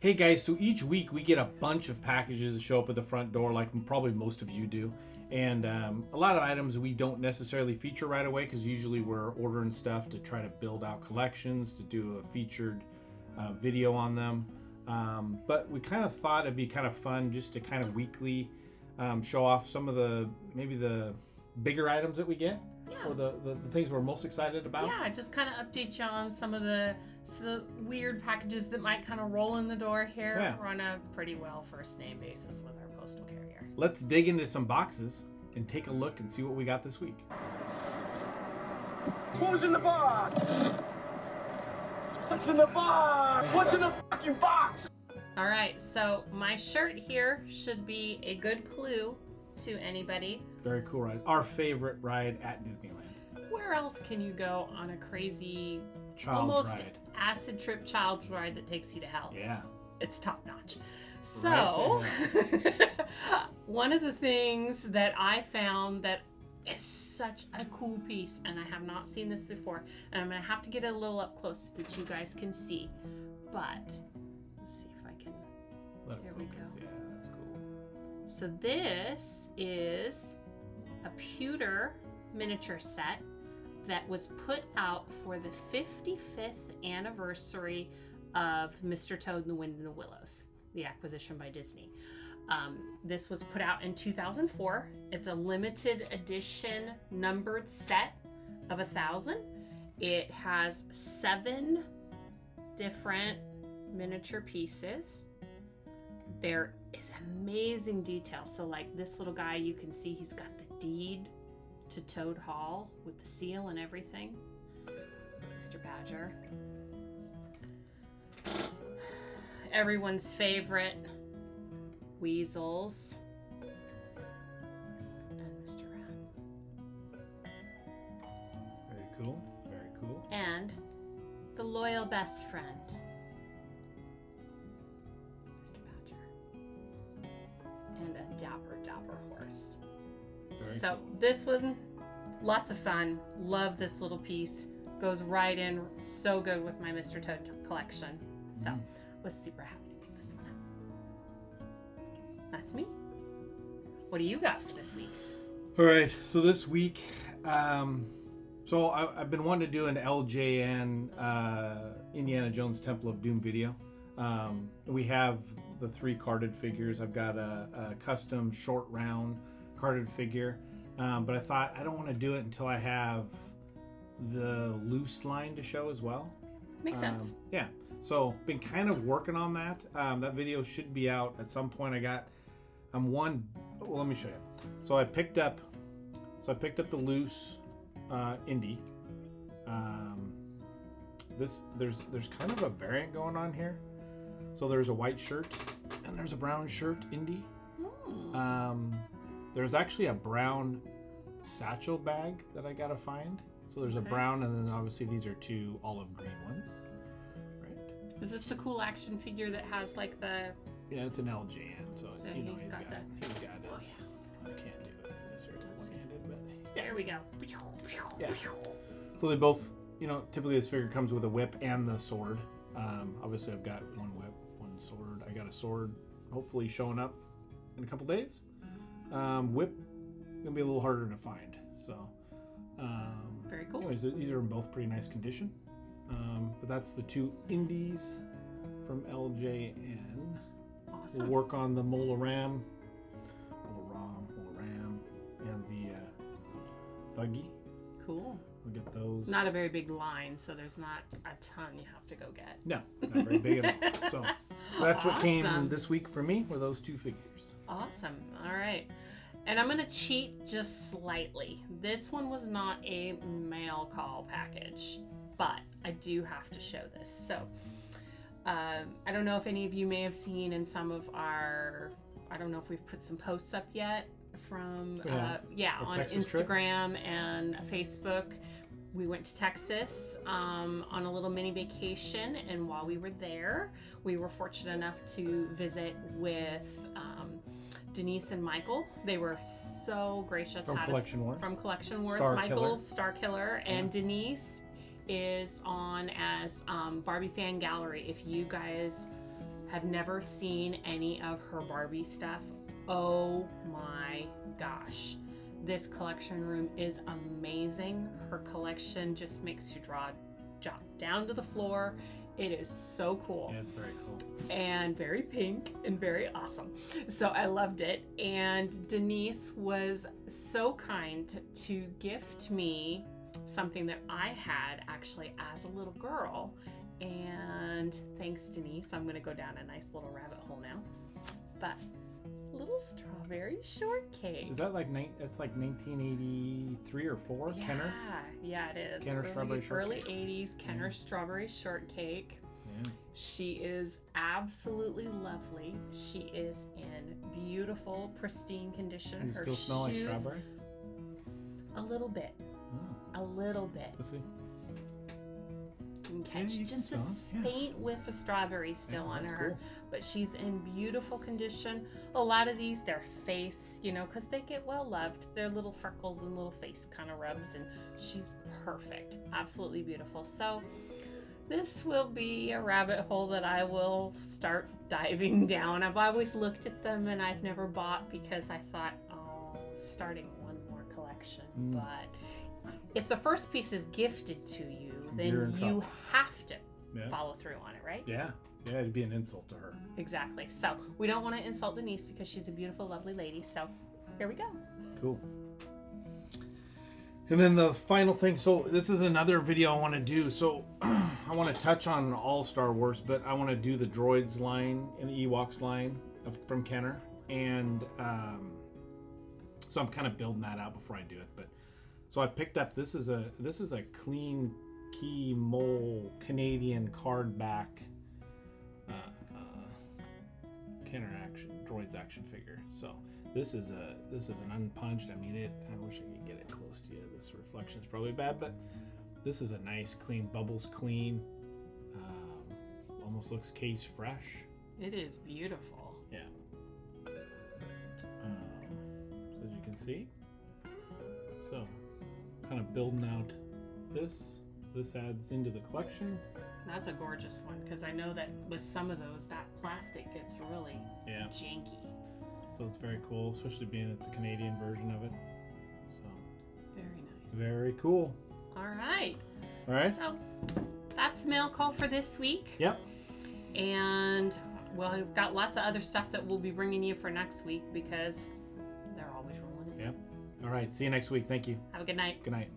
Hey guys, so each week we get a bunch of packages that show up at the front door, like probably most of you do. And a lot of items we don't necessarily feature right away because usually we're ordering stuff to try to build out collections, to do a featured video on them. But we kind of thought it'd be kind of fun just to kind of weekly show off some of maybe the bigger items that we get. Yeah. Or the things we're most excited about. Yeah, just kind of update you on some of the weird packages that might kind of roll in the door here. Yeah. We're on a pretty well first name basis with our postal carrier. Let's dig into some boxes and take a look and see what we got this week. What's in the box? What's in the box? What's in the fucking box? All right, so my shirt here should be a good clue to anybody. Very cool ride. Our favorite ride at Disneyland. Where else can you go on a crazy, Child's almost ride. acid trip child's ride that takes you to hell? Yeah. It's top notch. So, one of the things that I found that is such a cool piece, and I have not seen this before, and I'm going to have to get it a little up close so that you guys can see. But, let's see if I can. Let it There we focus. go. Yeah, that's cool. So this is a pewter miniature set that was put out for the 55th anniversary of Mr. Toad and the Wind in the Willows, the acquisition by Disney. This was put out in 2004. It's a limited edition numbered set of 1,000. It has 7 different miniature pieces. There is amazing detail. So like this little guy, you can see he's got the deed to Toad Hall with the seal and everything. Mr. Badger. Everyone's favorite, Weasels. And Mr. Rat. Very cool. Very cool. And the loyal best friend, Mr. Badger. And a dapper horse. Very So cool. this one, lots of fun. Love this little piece. Goes right in so good with my Mr. Toad collection. So was super happy to pick this one up. That's me. What do you got for this week? All right. So this week, so I've been wanting to do an LJN Indiana Jones Temple of Doom video. We have the 3 carded figures. I've got a custom short round carded figure, but I thought I don't want to do it until I have the loose line to show as well. Makes sense. Yeah, so been kind of working on that. That video should be out at some point. Let me show you. So I picked up the loose Indy. There's kind of a variant going on here. So there's a white shirt and there's a brown shirt Indy. There's actually a brown satchel bag that I gotta find. So there's a brown, and then obviously these are 2 olive green ones. Right. Is this the cool action figure that has like the... Yeah, it's an LJN, so you know he's got his. I can't do it necessarily one-handed, but yeah. There we go. Yeah. So they both, typically this figure comes with a whip and the sword. Obviously I've got one whip, one sword. I got a sword hopefully showing up in a couple days. Whip gonna be a little harder to find. So Very cool. anyways, these are in both pretty nice condition. But that's the 2 indies from LJN. Awesome. We'll work on the Mola Ram, and the Thuggy. Cool. We'll get those. Not a very big line, so there's not a ton you have to go get. No, not very big at all. So that's what came Awesome. this week for me, were those 2 figures. Awesome. All right. And I'm going to cheat just slightly. This one was not a mail call package, but I do have to show this. So I don't know if any of you may have seen in some of our, I don't know if we've put some posts up yet from, on Texas trip. Instagram and Facebook. We went to Texas on a little mini vacation, and while we were there, we were fortunate enough to visit with Denise and Michael. They were so gracious. From Collection Wars. From Collection Wars. Star Michael, Killer. Star Killer, and Denise is on as Barbie Fan Gallery. If you guys have never seen any of her Barbie stuff, oh my gosh. This collection room is amazing. Her collection just makes you drop down to the floor. It is so cool. Yeah, it's very cool. And very pink and very awesome. So I loved it. And Denise was so kind to gift me something that I had actually as a little girl. And thanks, Denise. I'm going to go down a nice little rabbit hole now. But little Strawberry Shortcake. Is that like it's like 1983 or 4? Yeah, Kenner? Yeah, it is. Kenner Strawberry Shortcake. Early 80s Kenner Strawberry Shortcake. Yeah. She is absolutely lovely. She is in beautiful, pristine condition. Does it still smell like strawberry? A little bit. Oh. A little bit. Let's see. You can catch you just can a smell it, faint whiff of strawberry still on that's her. cool. But she's in beautiful condition. A lot of these, their face, because they get well loved. Their little freckles and little face kind of rubs, and she's perfect. Absolutely beautiful. So this will be a rabbit hole that I will start diving down. I've always looked at them and I've never bought because I thought, starting one more collection. But if the first piece is gifted to you, then you have to follow through on it, right? Yeah. Yeah, it'd be an insult to her. Exactly. So we don't want to insult Denise because she's a beautiful, lovely lady. So here we go. Cool. And then the final thing, so this is another video I want to do. So I want to touch on all Star Wars, but I want to do the Droids line and the Ewoks line from Kenner. And so I'm kind of building that out before I do it. But so I picked up, this is a clean key mole Canadian card back Kenner Droids action figure. So this is an unpunched. I mean, I wish I could get it close to you. This reflection is probably bad, but this is a nice clean, bubbles clean. Almost looks case fresh. It is beautiful. Yeah. So as you can see, so kind of building out this adds into the collection. That's a gorgeous one because I know that with some of those, that plastic gets really janky. So it's very cool, especially being it's a Canadian version of it. So very nice. Very cool. All right. All right. So that's mail call for this week. Yep. And well, we've got lots of other stuff that we'll be bringing you for next week because they're always rolling in. Yep. All right. See you next week. Thank you. Have a good night. Good night.